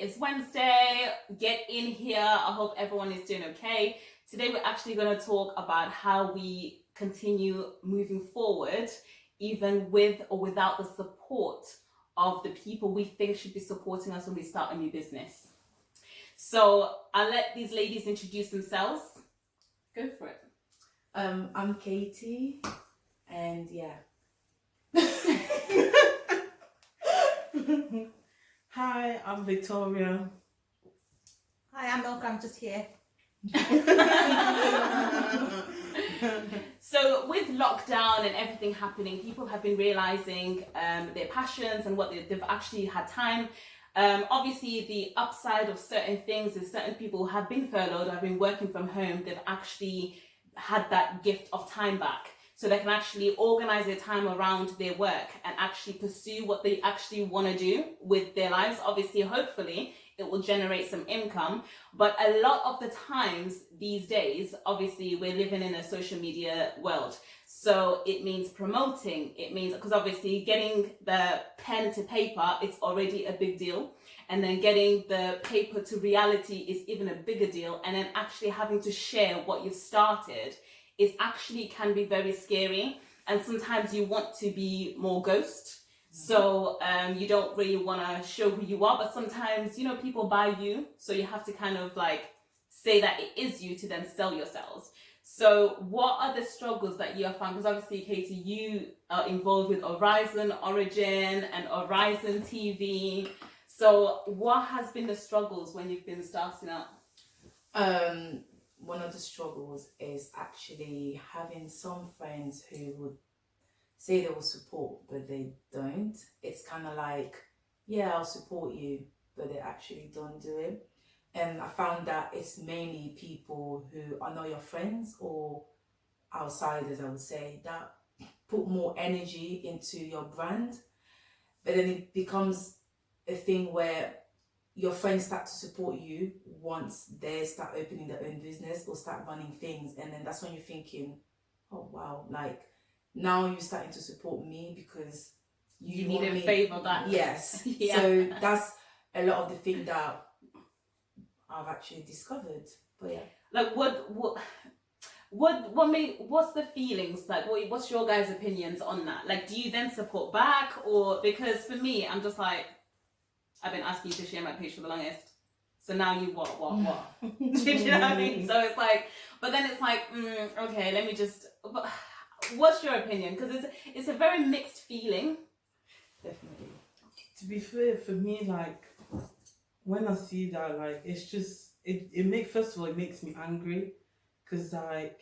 It's Wednesday. Get in here. I hope everyone is doing okay. Today we're actually going to talk about how we continue moving forward, even with or without the support of the people we think should be supporting us when we start a new business. So I'll let these ladies introduce themselves. Go for it. I'm Katie, and yeah. Hi, I'm Victoria. Hi, I'm Milka, I'm just here. So with lockdown and everything happening, people have been realizing their passions and what they've actually had time. Obviously, the upside of certain things is certain people have been furloughed, have been working from home. They've actually had that gift of time back. So they can actually organize their time around their work and actually pursue what they actually want to do with their lives. Obviously, hopefully, it will generate some income. But a lot of the times these days, obviously, we're living in a social media world. So it means promoting. It means, because obviously getting the pen to paper, it's already a big deal. And then getting the paper to reality is even a bigger deal. And then actually having to share what you've started is actually can be very scary. And sometimes you want to be more ghost. So you don't really want to show who you are, but sometimes, you know, people buy you. So you have to kind of like say that it is you to then sell yourselves. So what are the struggles that you have found? Because obviously, Katie, you are involved with Horizon Origin and Horizon TV. So what has been the struggles when you've been starting out? One of the struggles is actually having some friends who would say they will support, but they don't. It's kind of like, yeah, I'll support you, but they actually don't do it. And I found that it's mainly people who are not your friends or outsiders, I would say, that put more energy into your brand. But then it becomes a thing where your friends start to support you once they start opening their own business or start running things. And then that's when you're thinking, oh, wow, like now you're starting to support me because you need a favor back. Yes. Yeah. So that's a lot of the thing that I've actually discovered. But yeah. Like what's the feelings like? What's your guys' opinions on that? Like, do you then support back, or because for me, I'm just like, I've been asking you to share my page for the longest. So now you what? Do you know what I mean? So it's like, but then it's like, okay, let me just. But what's your opinion? Because it's a very mixed feeling. Definitely. To be fair, for me, like, when I see that, like, it's just, first of all, it makes me angry. Because, like,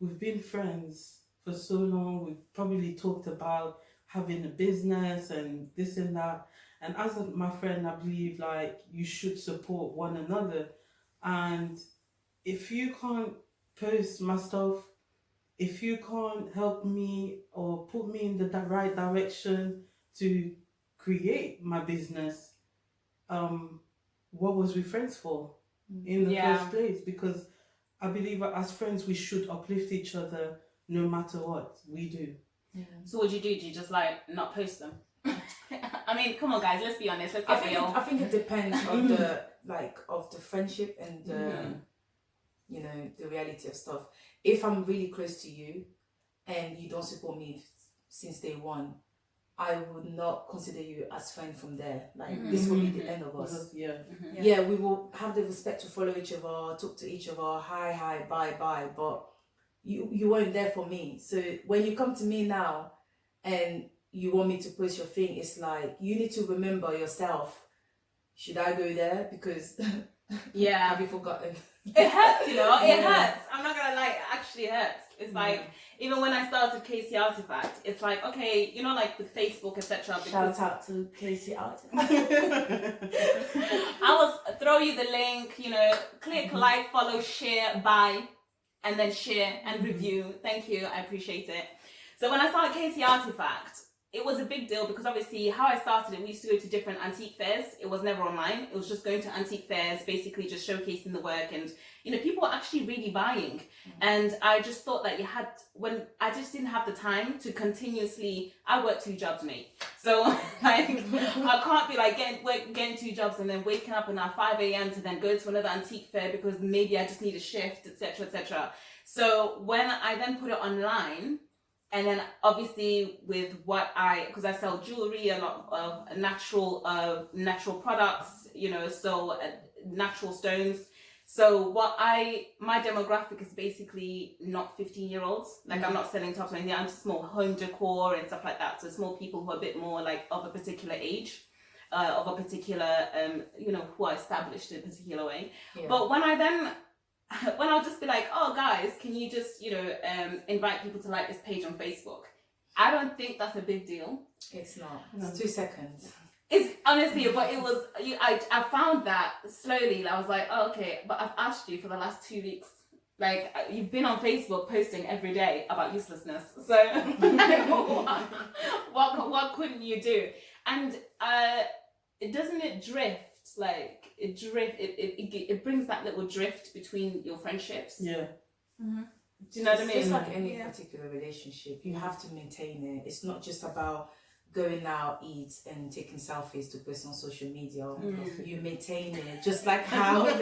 we've been friends for so long. We've probably talked about having a business and this and that. And as my friend, I believe, like, you should support one another. And if you can't post my stuff, if you can't help me or put me in the right direction to create my business, what was we friends for in the first place? Because I believe as friends, we should uplift each other no matter what we do. Yeah. So what do? Do you just like not post them? I mean, come on, guys. Let's be honest. Let's get real. I think it depends on the of the friendship and you know, the reality of stuff. If I'm really close to you and you don't support me since day one, I would not consider you as friend from there. Like this will be the end of us. Yeah, we will have the respect to follow each other, talk to each other, hi, bye, but you weren't there for me. So when you come to me now and you want me to post your thing, it's like you need to remember yourself. Should I go there? Because have you forgotten? It hurts, you know. It hurts. I'm not gonna lie. It actually hurts. It's like even when I started Casey Artifact, it's like, okay, you know, like with Facebook, etc. Shout out to Casey Artifact. I will throw you the link. You know, click like, follow, share, buy, and then share and review. Thank you. I appreciate it. So when I started Casey Artifact, it was a big deal because obviously how I started it, we used to go to different antique fairs. It was never online. It was just going to antique fairs, basically just showcasing the work, and people were actually really buying. And I just thought that when I just didn't have the time to continuously, I work 2 jobs, mate. So like I can't be like getting 2 jobs and then waking up at 5 a.m. to then go to another antique fair because maybe I just need a shift, etc., etc. So when I then put it online, and then obviously with because I sell jewelry, a lot of natural products, so natural stones. So my demographic is basically not 15-year-olds. Like I'm not selling tops or anything. I'm just more home decor and stuff like that. So it's more people who are a bit more like of a particular age, of a particular, who are established in a particular way. Yeah. But when I'll just be like, oh guys, can you just, invite people to like this page on Facebook? I don't think that's a big deal. It's not. It's 2 seconds. It's honestly, but it was, I found that slowly. I was like, oh, okay, but I've asked you for the last 2 weeks. Like, you've been on Facebook posting every day about uselessness. So, what couldn't you do? And doesn't it drift? Like it brings that little drift between your friendships. Yeah. Mm-hmm. Do you know what I mean? It's like any particular relationship, you have to maintain it. It's not just about going out, eat, and taking selfies to post on social media. You maintain it, just like how and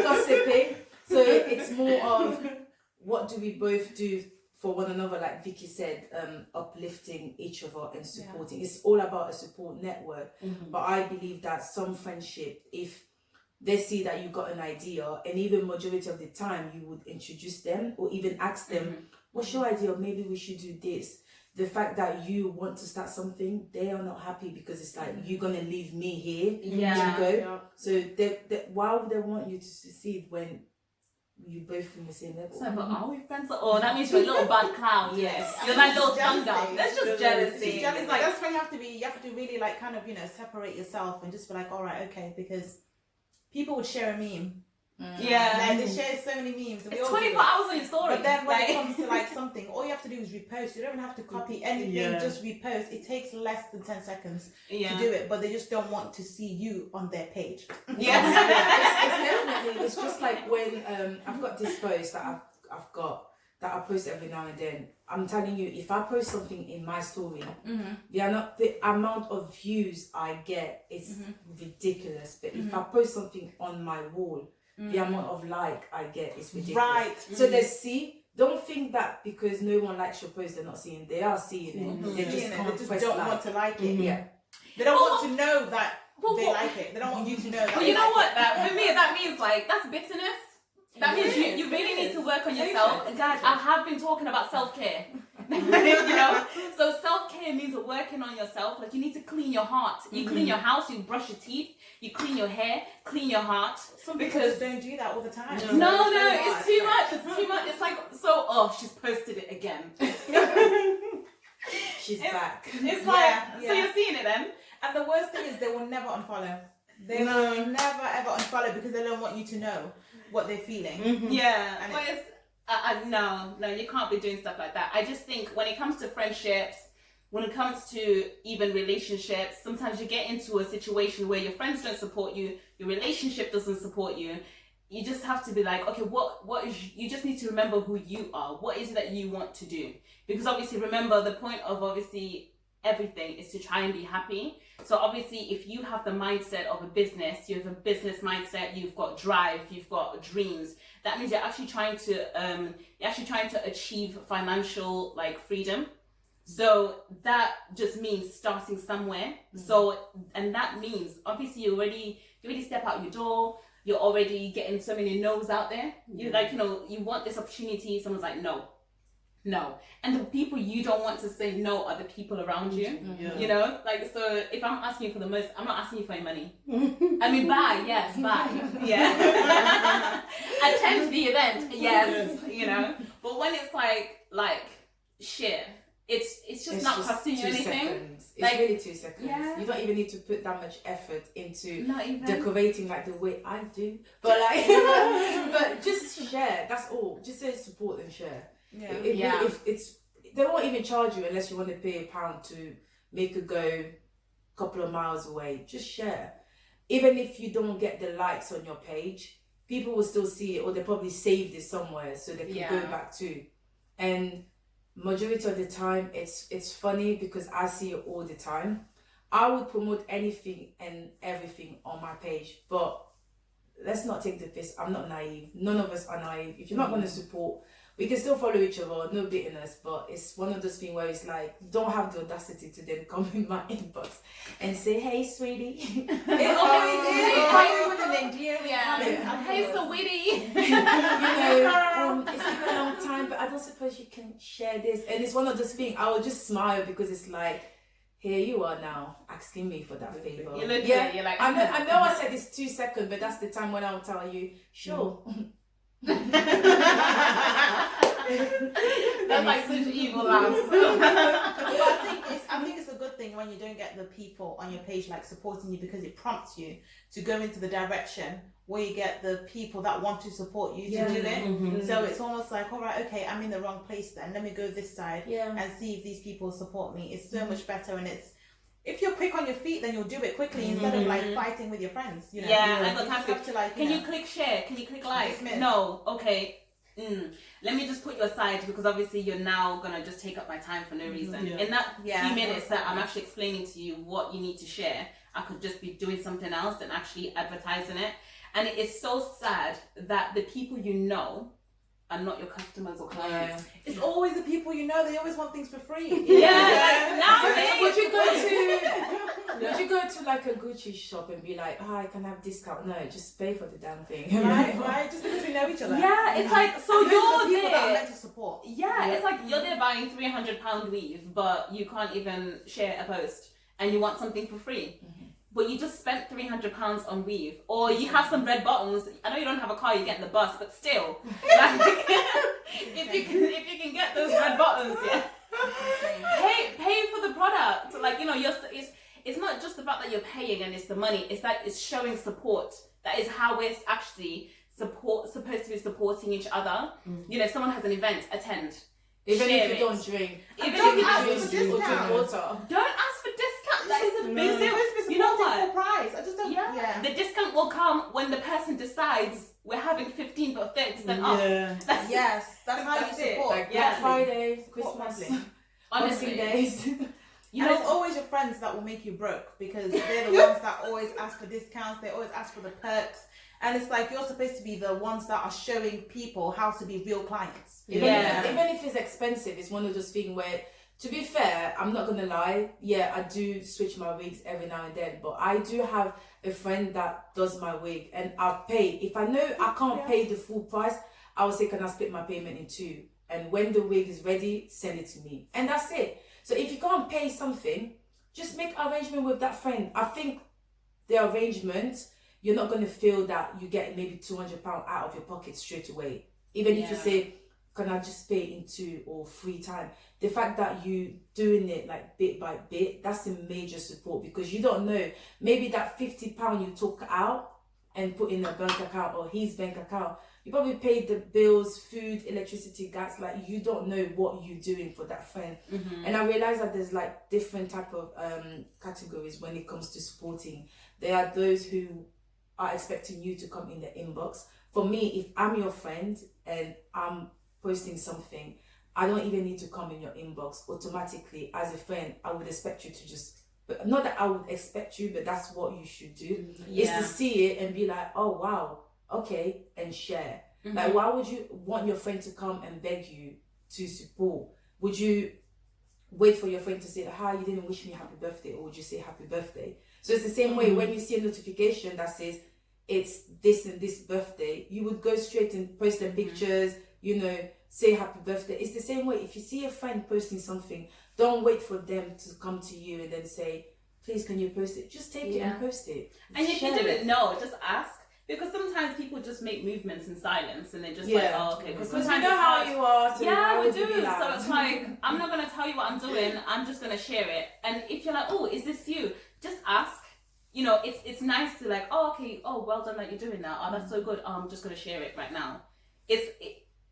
gossiping. So it's more of what do we both do for one another, like Vicky said, uplifting each other and supporting. It's all about a support network. But I believe that some friendship, if they see that you got an idea, and even majority of the time you would introduce them or even ask them, what's your idea? Maybe we should do this. The fact that you want to start something, they are not happy because it's like, you're going to leave me here to go. Yeah. So why would they want you to succeed when you both from the same level? So, but are we friends? Oh, that means you're a little bad cloud. Yes. You're that little thunder. That's just jealousy. It's like, that's when you have to really like kind of, separate yourself and just be like, all right, okay, because people would share a meme. Yeah. Like they share so many memes. It's 24 hours on your story. But then when it comes to like something, all you have to do is repost. You don't even have to copy anything, just repost. It takes less than 10 seconds to do it, but they just don't want to see you on their page. It's just like when I've got this post that I've got that I post every now and then. I'm telling you, if I post something in my story, the amount of views I get is ridiculous. But if I post something on my wall, the amount of like I get is ridiculous. Right. So don't think that because no one likes your post, they're not seeing it. They are seeing it. They just don't want to like it. Yeah. They don't want to know that they like it. They don't want you to know that. Well, you know what? For me, that means like, that's bitterness. That means you really need to work on yourself. Guys, I have been talking about self-care. So self-care means working on yourself. Like, you need to clean your heart. You clean your house, you brush your teeth, you clean your hair, clean your heart. Some people just don't do that all the time. No, it's too much. It's too much. It's like, she's posted it again. She's back. It's like, so you're seeing it then? And the worst thing is they will never unfollow. They will never ever unfollow because they don't want you to know what they're feeling. Yeah, and but no, you can't be doing stuff like that. I just think when it comes to friendships, when it comes to even relationships, sometimes you get into a situation where your friends don't support you, your relationship doesn't support you. You just have to be like, okay, what is, you just need to remember who you are. What is it that you want to do? Because obviously, remember, the point of obviously everything is to try and be happy. So obviously, if you have the mindset of a business, you have a business mindset, you've got drive, you've got dreams, that means you're actually trying to achieve financial like freedom. So that just means starting somewhere. So, and that means obviously you already step out your door, you're already getting so many no's out there. You like, you want this opportunity, someone's like, no. And the people you don't want to say no are the people around you. Like, so if I'm asking you for the most, I'm not asking you for your money. I mean, buy, yes, buy. Yeah. Attend the event, yes, But when it's like shit, it's just not costing you anything. Seconds. It's really 2 seconds. Yeah. You don't even need to put that much effort into decorating like the way I do. But like, but just share. That's all. Just say support and share. they won't even charge you unless you want to pay £1 to make it go a couple of miles away. Just share. Even if you don't get the likes on your page, people will still see it, or they probably saved it somewhere so they can go back to. And majority of the time, it's funny because I see it all the time. I would promote anything and everything on my page, but let's not take the piss. I'm not naive. None of us are naive. If you're not going to support, we can still follow each other, no bitterness, but it's one of those things where it's like, don't have the audacity to then come in my inbox and say, hey, sweetie. It's always with an endearing comment. Hey, so witty. It's been a long time, but I don't suppose you can share this. And it's one of those things, I will just smile because it's like, here you are now asking me for that favor. You look at it, you're like, I know I said it's 2 seconds, but that's the time when I'll tell you, sure. That's like such evil laughs. I think it's a good thing when you don't get the people on your page like supporting you, because it prompts you to go into the direction where you get the people that want to support you to do it. Mm-hmm. So it's almost like, all right, okay, I'm in the wrong place then. Let me go this side and see if these people support me. It's so much better, and it's, if you're quick on your feet, then you'll do it quickly instead of like fighting with your friends. You know? I got time to like. Can you click share? Can you click like? Dismiss. No. Okay. Let me just put you aside, because obviously you're now gonna just take up my time for no reason. In that few minutes that I'm actually explaining to you what you need to share, I could just be doing something else than actually advertising it. And it is so sad that the people you know are not your customers or clients. It's always the people you know. They always want things for free. Would you go to like a Gucci shop and be like, "Hi, can I have discount?" No, just pay for the damn thing. Right? Just because we know each other. Yeah, it's like, so and you're the people that are there. meant to support. Yeah, it's like you're there buying £300 weave, but you can't even share a post, and you want something for free. But you just spent £300 on weave, or you have some red bottoms. I know you don't have a car, you get in the bus, but still, like, if you can get those red bottoms, pay for the product. Like, you know, it's not just the fact that you're paying and it's the money. It's that it's showing support. That is how we're actually supposed to be supporting each other. You know, if someone has an event, attend. Even share if you it. don't drink, Even don't if you ask don't for drink discount. water. Don't ask for discount. That is a big deal. You You know full what? price. I just don't. Yeah. The discount will come when the person decides we're having 15 or 30% off. That's That's how you it. support. Like Black Friday, Christmas, honestly. Boxing Days. You And know, it's always your friends that will make you broke, because they're the ones that always ask for discounts. They always ask for the perks. And it's like, you're supposed to be the ones that are showing people how to be real clients. Even if it's expensive, it's one of those things where, to be fair, I'm not gonna lie. Yeah, I do switch my wigs every now and then, but I do have a friend that does my wig, and I'll pay. If I know I can't pay the full price, I will say, can I split my payment in two? And when the wig is ready, send it to me, and that's it. So if you can't pay something, just make arrangement with that friend. I think the arrangement, you're not going to feel that you get maybe £200 out of your pocket straight away. Even if you say, can I just pay in 2 or 3 times? The fact that you doing it like bit by bit, that's a major support, because you don't know, maybe that £50 you took out and put in a bank account or his bank account, you probably paid the bills, food, electricity, gas. Like, you don't know what you're doing for that friend. And I realize that there's like different type of categories when it comes to supporting. There are those who are expecting you to come in the inbox. For me, if I'm your friend and I'm posting something, I don't even need to come in your inbox. Automatically, as a friend, I would expect you to just, but not that I would expect you, but that's what you should do, is to see it and be like, oh wow, okay, and share. Like, why would you want your friend to come and beg you to support? Would you wait for your friend to say, hi, you didn't wish me happy birthday, or would you say happy birthday? So it's the same way when you see a notification that says it's this and this birthday, you would go straight and post their pictures, you know, say happy birthday. It's the same way. If you see a friend posting something, don't wait for them to come to you and then say, please, can you post it? Just take it and post it. And if you didn't know, just ask. Because sometimes people just make movements in silence and they're just like, oh, okay. Because we sometimes know how you are. So we do. So it's like, I'm not going to tell you what I'm doing. I'm just going to share it. And if you're like, oh, is this you? Just ask. You know, it's nice to like, oh, okay, oh, well done that you're doing that. Oh, that's so good. Oh, I'm just going to share it right now.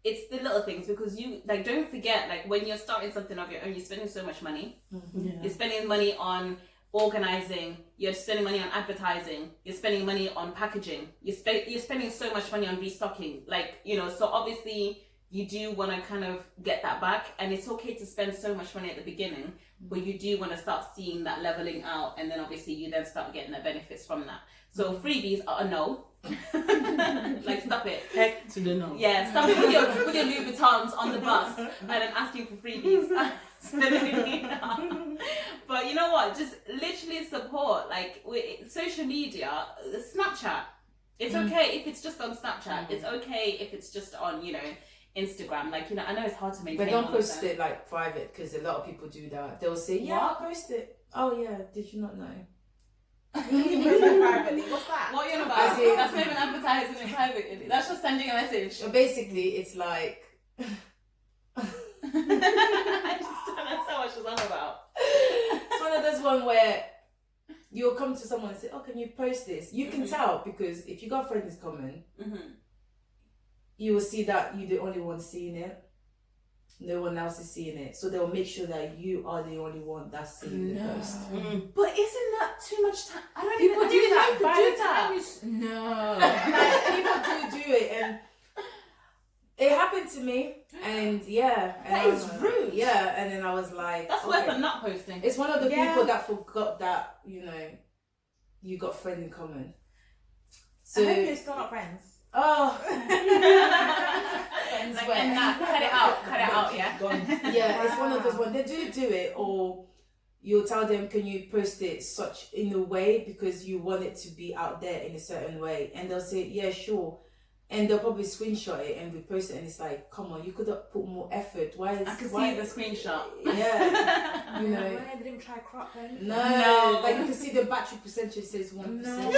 it's the little things, because you like, don't forget, like when you're starting something of your own, you're spending so much money. Yeah. You're spending money on organizing, you're spending money on advertising, you're spending money on packaging, you're spending so much money on restocking, like, you know, so obviously you do want to kind of get that back, and it's okay to spend so much money at the beginning, but you do want to start seeing that leveling out, and then obviously you then start getting the benefits from that. So freebies are a no. Like, stop it. Heck to the no. Yeah, stop it with your Louis Vuittons on the bus and then asking for freebies. But you know what? Just literally support. Like, with social media, Snapchat. It's okay if it's just on Snapchat. It's okay if it's just on, you know, Instagram. Like, you know, I know it's hard to maintain. But don't all of post that. it like private, because a lot of people do that. They'll say, yeah, What? I'll post it. Oh yeah, did you not know? You post it privately. What's that? What are you on I about? see. That's not even advertising in private. That's just sending a message. So basically, it's like I just don't understand what she's on about. it's one of those one where you'll come to someone and say, oh, can you post this? You can tell, because if you got friends comment, you will see that you're the only one seeing it. No one else is seeing it. So they'll make sure that you are the only one that's seeing the post. But isn't that too much time? I don't People even do that. People By do the that. time you no. Like, people do it, and it happened to me, and yeah. And That I is was like, rude. Yeah, and then I was like, That's okay. worse than not posting. It's one of the Yeah. people that forgot that, you know, you got friends in common. I hope So, you're still not friends. oh, Like, and that, cut it out, yeah. yeah, it's one of those ones. They do it, or you'll tell them, can you post it such in a way because you want it to be out there in a certain way, and they'll say, yeah, sure. And they'll probably screenshot it and repost it, and it's like, come on, you could have put more effort. I can see the screenshot. Yeah, you know. Why they didn't try crop then? No, like you can see the battery percentage says 1%. No.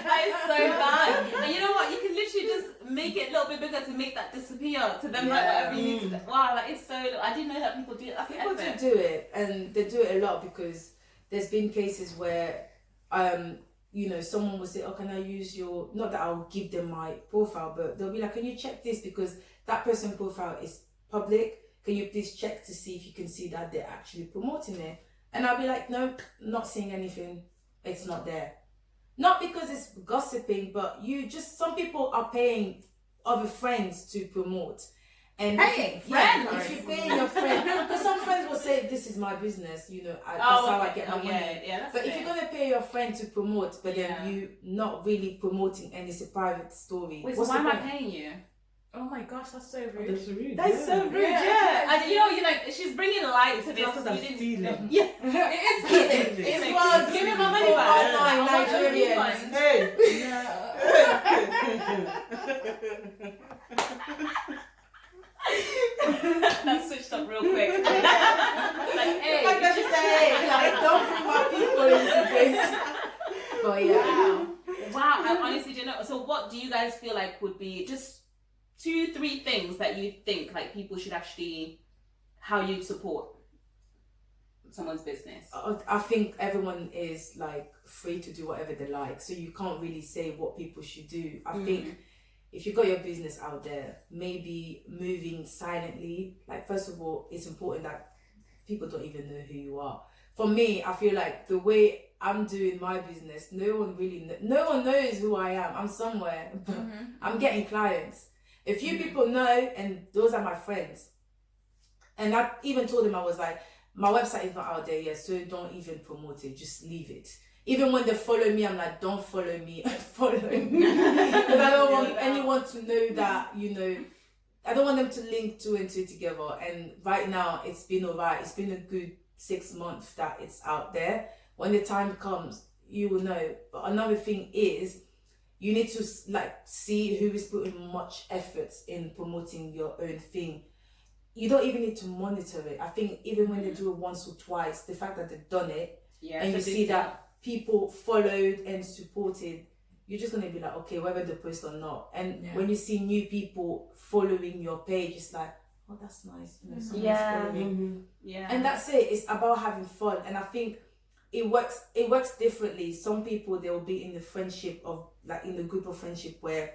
That is so bad. And you know what? You can literally just make it a little bit bigger to make that disappear, to then write whatever you need to. Wow, that is so. I didn't know that people do it. That's People effort. do it, and they do it a lot, because there's been cases where, you know, someone will say, oh, can I use your, not that I'll give them my profile, but they'll be like, can you check this, because that person's profile is public, can you please check to see if you can see that they're actually promoting it? And I'll be like, no, not seeing anything, it's not there. Not because it's gossiping, but some people are paying other friends to promote. And Paying yeah, friends? if you're paying your friend, because some friends will say, this is my business, you know, that's how I get my money. Yeah, that's But if you're gonna pay your friend to promote, but Yeah. then you not really promoting, and it's a private story, Wait, so what's why the am I point? paying you? Oh my gosh, that's so rude. That's rude. That's so rude, yeah. And you know, she's bringing light to this. That's because that's you didn't. stealing. Yeah, it is stealing. It It's was like, give me my money for back. online I want a Nigerians. refund. Hey. That switched up real quick. Like, hey, Like that say, like, don't bring my people into this. But yeah. wow, I honestly didn't know. So what do you guys feel like would be just 2-3 things that you think like people should actually, how you support someone's business? I think everyone is like free to do whatever they like, so you can't really say what people should do. I think if you got your business out there, maybe moving silently. Like, first of all, it's important that people don't even know who you are. For me, I feel like the way I'm doing my business, no one knows who I am. I'm somewhere, but I'm getting clients. A few people know, and those are my friends. And I even told them, I was like, my website is not out there yet, so don't even promote it. Just leave it. Even when they follow me, I'm like, don't follow me, follow me. Because I don't want anyone to know that, you know, I don't want them to link two and two together. And right now, it's been alright. It's been a good 6 months that it's out there. When the time comes, you will know. But another thing is, you need to like see who is putting much effort in promoting your own thing. You don't even need to monitor it. I think even when they do it once or twice, the fact that they've done it, and you see that people followed and supported, you're just going to be like, okay, whether they post or not. And when you see new people following your page, it's like, oh, that's nice. You know, someone's following. Yeah. And that's it. It's about having fun. And I think it works differently. Some people, they will be in the friendship of, like in the group of friendship where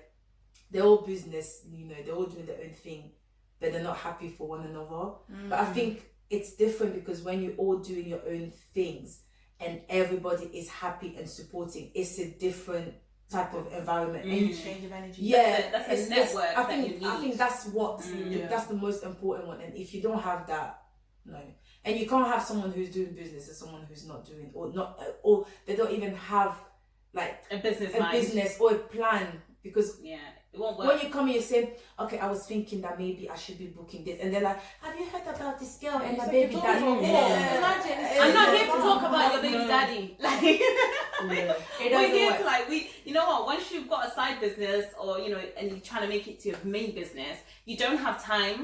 they're all business, they're all doing their own thing, but they're not happy for one another. But I think it's different because when you're all doing your own things and everybody is happy and supporting, it's a different type of environment. And Exchange of energy. Yeah, that's a network I that think, you need. I think that's what Yeah. that's the most important one. And if you don't have that, no. And you can't have someone who's doing business and someone who's not doing, or they don't even have like a business a mind. business or a plan, because Yeah, it won't work. when you come in, you say, okay, I was thinking that maybe I should be booking this, and they're like, have you heard about this girl and my baby daddy? Imagine. I'm not here to talk about your baby No. daddy. Like, Yeah. It we're doesn't here work. to like you know what? Once you've got a side business, or and you're trying to make it to your main business, you don't have time.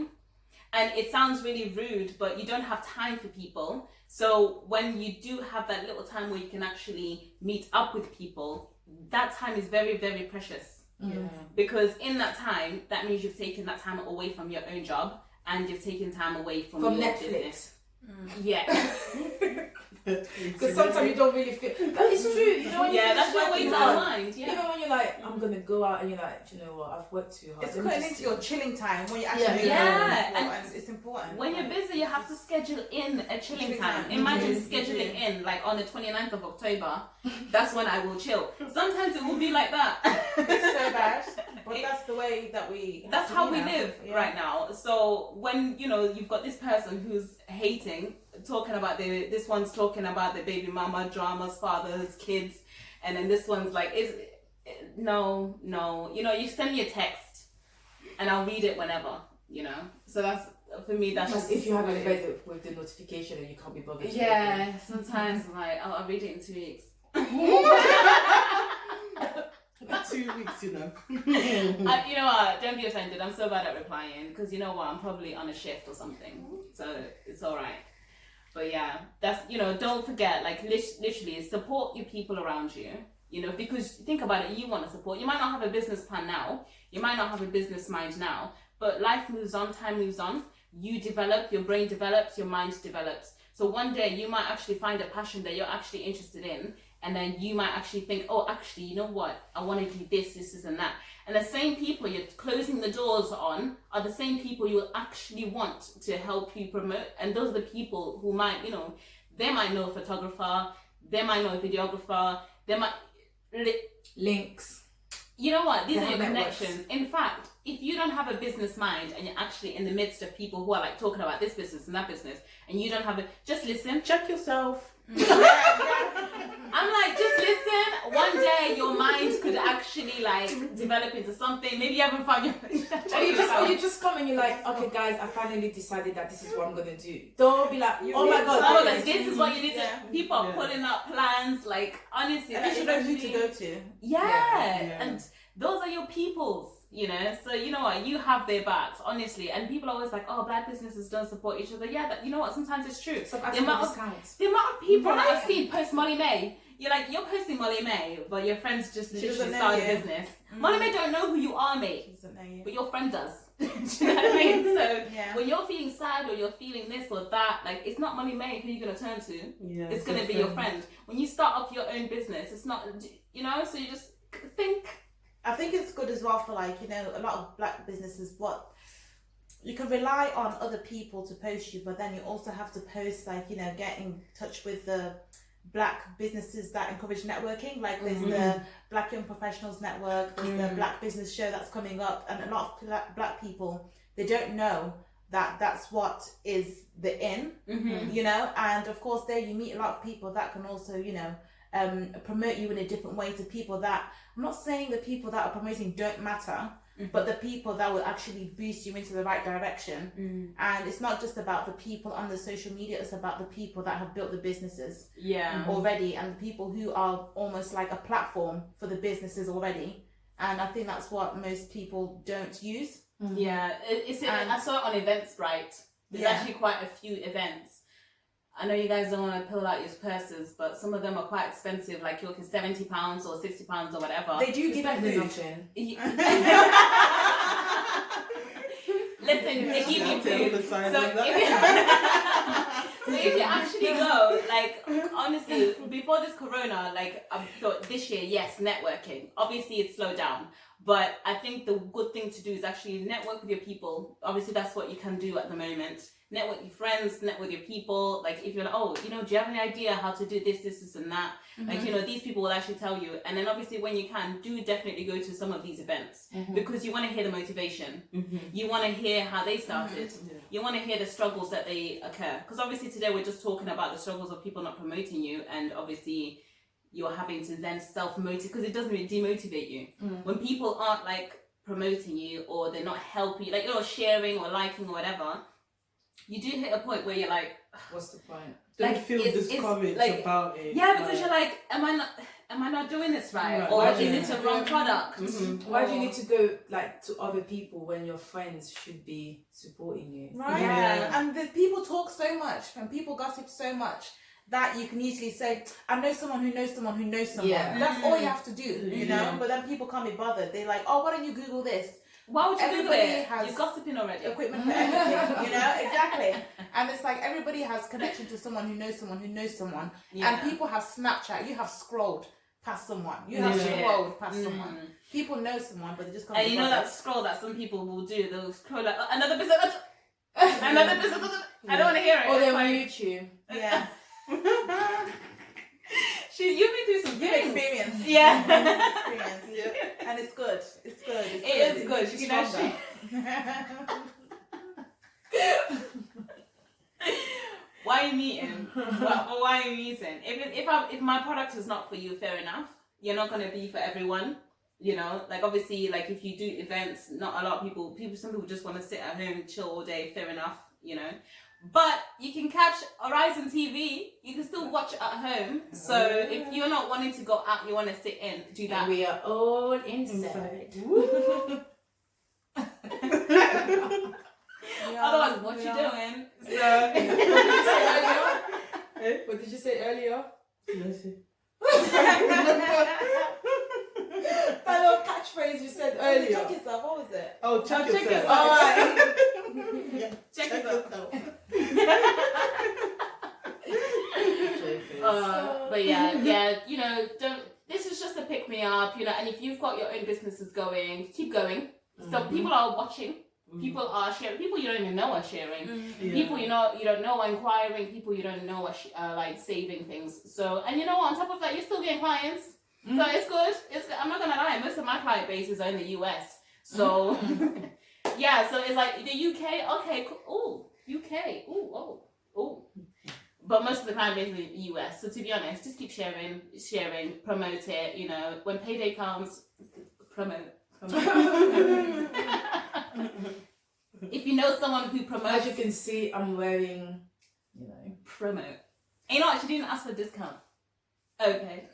And it sounds really rude, but you don't have time for people. So when you do have that little time where you can actually meet up with people, that time is very, very precious. Mm. Because in that time, that means you've taken that time away from your own job, and you've taken time away from your Netflix. business. Yeah. Because sometimes you don't really feel, but it's true. When you Yeah, finish that's your way working to hard, unwind. Yeah. even when you're like, I'm gonna go out, and you're like, do you know what? I've worked too hard. It's Let me cutting just into your chilling time when you actually Yeah. move Yeah, on, and it's important. When you're busy, you have to schedule in a chilling Chilling time. time. Imagine Mhm. scheduling in, like on the 29th of October, that's when I will chill. Sometimes it will be like that. It's so bad, but that's the way that we. have That's to how be we now. live Yeah. right now. So when you've got this person who's hating, talking about this one's talking about the baby mama dramas, fathers, kids, and then this one's like, no, you send me a text, and I'll read it whenever, So that's for me. That's Because just if you have what a it bed is. with the notification and you can't be bothered. to Yeah, sometimes I'm like, I'll read it in 2 weeks. Like 2 weeks, You know what? Don't be offended. I'm so bad at replying because you know what? I'm probably on a shift or something, so it's all right. But yeah, that's don't forget, like literally support your people around you. Because think about it, you want to support. You might not have a business plan now. You might not have a business mind now, but life moves on. Time moves on. You develop. Your brain develops. Your mind develops. So one day you might actually find a passion that you're actually interested in. And then you might actually think, oh, actually, you know what? I want to do this, and that. And the same people you're closing the doors on are the same people you will actually want to help you promote. And those are the people who might, they might know a photographer, they might know a videographer, they might... links. You know what? These They are your have networks. connections. In fact, if you don't have a business mind and you're actually in the midst of people who are like talking about this business and that business, and you don't have it, just listen. Check yourself. I'm like, just listen. One day your mind could actually like develop into something. Maybe you haven't found your. Or you just come and you're like, okay, guys, I finally decided that this is what I'm gonna do. Don't be like, oh my god, Oh, yes. this is what you need to. Yeah. People are Yeah. pulling up plans. Like honestly, And this you is know who to actually- go to. Yeah. Yeah. And those are your peoples. So you know what, you have their backs, honestly. And people are always like, oh, black businesses don't support each other. Yeah, you know what, sometimes it's true. Stop The asking for amount of discounts. The amount of people that Right. I've seen post Molly May, you're posting Molly May, but your friends just She literally doesn't know started a you. business. Molly May don't know who you are, mate, Doesn't know you. but your friend does. Do you know what I mean? So Yeah. when you're feeling sad or you're feeling this or that, like it's not Molly May who you're gonna turn to. Yeah, It's gonna be your friend. When you start off your own business, it's not, so you just think. I think it's good as well for a lot of black businesses. What you can rely on other people to post you, but then you also have to post get in touch with the black businesses that encourage networking. Like there's the Black Young Professionals Network, there's the Black Business Show that's coming up, and a lot of black people, they don't know that that's what is the in, and of course there you meet a lot of people that can also promote you in a different way to people that, I'm not saying the people that are promoting don't matter, but the people that will actually boost you into the right direction. And it's not just about the people on the social media, it's about the people that have built the businesses already, and the people who are almost like a platform for the businesses already. And I think that's what most people don't use. Yeah, I saw it on Eventbrite. There's actually quite a few events. I know you guys don't want to pull out your purses, but some of them are quite expensive. Like you're looking £70 or £60 or whatever. They do give better you than nothing. Listen, they give you food. So So if you actually go, like, honestly, before this corona, like, I thought this year, yes, networking. Obviously, it's slowed down. But I think the good thing to do is actually network with your people. Obviously, that's what you can do at the moment. Network with your friends, network with your people. Like, if you're like, oh, do you have any idea how to do this, and that? Like, these people will actually tell you. And then obviously when you can, do definitely go to some of these events because you want to hear the motivation. You want to hear how they started. You want to hear the struggles that they occur. Because obviously today we're just talking about the struggles of people not promoting you, and obviously you're having to then self-motivate because it doesn't really demotivate you. When people aren't like promoting you or they're not helping you, like you're not sharing or liking or whatever, you do hit a point where you're like, what's the point? Don't like, feel discouraged like, about it. yeah, because you're like, am I not doing this right? Or Why is it a wrong product? Why do you need to go like to other people when your friends should be supporting you? Right? Yeah. And the people talk so much and people gossip so much that you can easily say, I know someone who knows someone who knows someone. Yeah. That's all you have to do, you know? Yeah. But then people can't be bothered. They're like, oh, why don't you Google this? Why would you Google Everybody it? has You're gossiping already. Equipment for everything, you know? Exactly. And it's like everybody has connection to someone who knows someone who knows someone. Yeah. And people have Snapchat. You have scrolled past someone. You have Yeah. scrolled past someone. People know someone, but they just can't And be you know bothered. that scroll that some people will do, they'll scroll like, another business, another business, I don't want to hear it. Or they're on It's YouTube. Yeah. like, you've been through some Good things. experience. Yeah. Good experience. And it's good. It's good. It's It is It good. makes You you can stronger. Why are you meeting? Why are you meeting? If my product is not for you, fair enough. You're not gonna be for everyone. You know, like obviously, like if you do events, not a lot of people. Some people just want to sit at home, chill all day. Fair enough. You know, but you can catch Horizon TV. You can still watch at home. So if you're not wanting to go out, you want to sit in, do that. And we are all inside. Otherwise, what you doing? What did you say earlier? That little catchphrase you said earlier. Check yourself. What was it? Oh, check check yourself. yourself. Alright. Check it out. But yeah, you know, don't. This is just a pick me up, you know. And if you've got your own businesses going, keep going. So people are watching. People are sharing. People you don't even know are sharing. People you don't know are inquiring. People you don't know are like saving things. So, and you know what? On top of that, you're still getting clients. So it's good. I'm not gonna lie. Most of my client base is in the US. So yeah. So it's like the UK. Okay. Cool. Ooh, UK. Ooh. Oh. But most of the client base is in the US. So to be honest, just keep sharing, promote it. You know, when payday comes, promote. If you know someone who promotes, As you can see, I'm wearing, promote. And you know what? She didn't ask for a discount. Okay.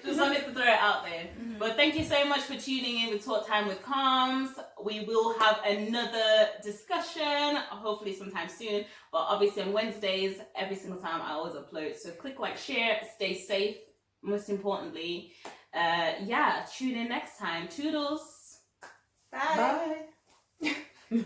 Just wanted to throw it out there. But thank you so much for tuning in with Talk Time with Calms. We will have another discussion, hopefully sometime soon. But obviously on Wednesdays, every single time I always upload. So click like, share, stay safe. Most importantly, tune in next time. Toodles. Bye. Bye.